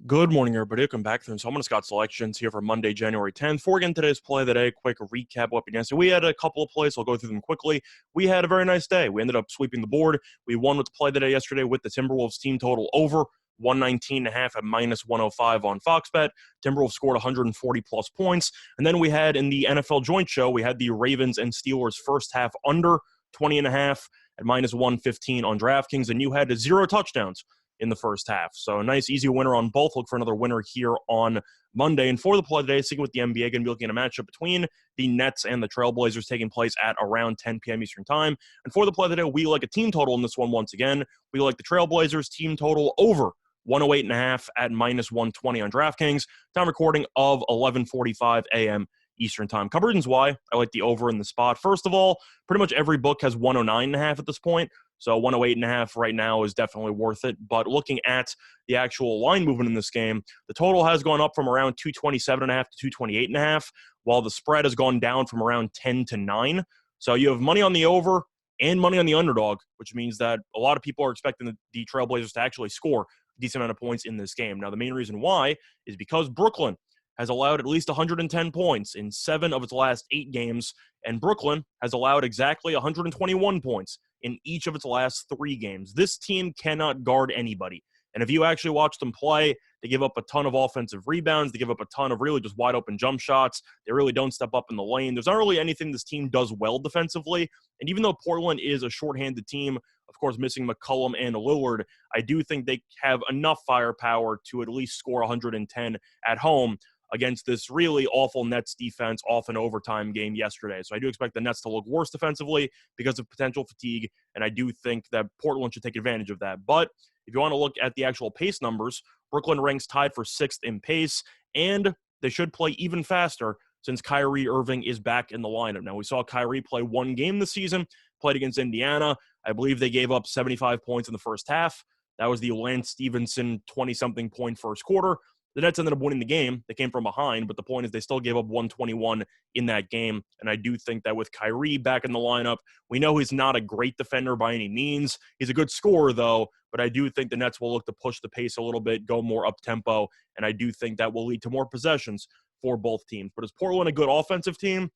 Good morning, everybody. Welcome back to the Someone Scott Selections here for Monday, January 10th. Before we get into today's play of the day, quick recap what we did. So we had a couple of plays. So I'll go through them quickly. We had a very nice day. We ended up sweeping the board. We won with the play of the day yesterday with the Timberwolves team total over 119.5 at minus 105 on Fox Bet. Timberwolves scored 140 plus points. And then we had in the NFL joint show, we had the Ravens and Steelers first half under 20.5 at minus 115 on DraftKings. And you had 0 touchdowns in the first half. So a nice, easy winner on both. Look for another winner here on Monday. And for the play today, sticking with the NBA, going to be looking at a matchup between the Nets and the Trailblazers taking place at around 10 p.m. Eastern time. And for the play today, we like a team total in this one once again. We like the Trailblazers team total over 108.5 at minus 120 on DraftKings. Time recording of 11:45 a.m. Eastern time. Couple reasons why I like the over in the spot. First of all, pretty much every book has 109.5 at this point. So 108.5 right now is definitely worth it. But looking at the actual line movement in this game, the total has gone up from around 227.5 to 228.5, while the spread has gone down from around 10 to 9. So you have money on the over and money on the underdog, which means that a lot of people are expecting the Trailblazers to actually score a decent amount of points in this game. Now, the main reason why is because Brooklyn has allowed at least 110 points in 7 of its last 8 games, and Brooklyn has allowed exactly 121 points in each of its last 3 games. This team cannot guard anybody. And if you actually watch them play, they give up a ton of offensive rebounds. They give up a ton of really just wide open jump shots. They really don't step up in the lane. There's not really anything this team does well defensively. And even though Portland is a shorthanded team, of course, missing McCollum and Lillard, I do think they have enough firepower to at least score 110 at home against this really awful Nets defense off an overtime game yesterday. So I do expect the Nets to look worse defensively because of potential fatigue, and I do think that Portland should take advantage of that. But if you want to look at the actual pace numbers, Brooklyn ranks tied for 6th in pace, and they should play even faster since Kyrie Irving is back in the lineup. Now, we saw Kyrie play 1 game this season, played against Indiana. I believe they gave up 75 points in the first half. That was the Lance Stevenson 20-something point first quarter. The Nets ended up winning the game. They came from behind, but the point is they still gave up 121 in that game. And I do think that with Kyrie back in the lineup, we know he's not a great defender by any means. He's a good scorer, though, but I do think the Nets will look to push the pace a little bit, go more up-tempo, and I do think that will lead to more possessions for both teams. But is Portland a good offensive team?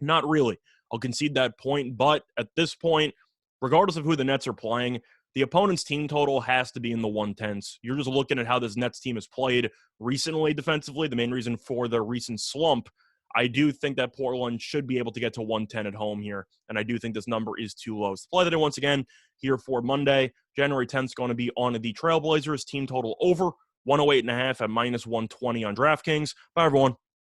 Not really. I'll concede that point, but at this point, regardless of who the Nets are playing, the opponent's team total has to be in the 110s. You're just looking at how this Nets team has played recently defensively, the main reason for their recent slump. I do think that Portland should be able to get to 110 at home here, and I do think this number is too low. So play that in once again here for Monday. January 10th is going to be on the Trailblazers team total over 108.5 at minus 120 on DraftKings. Bye, everyone.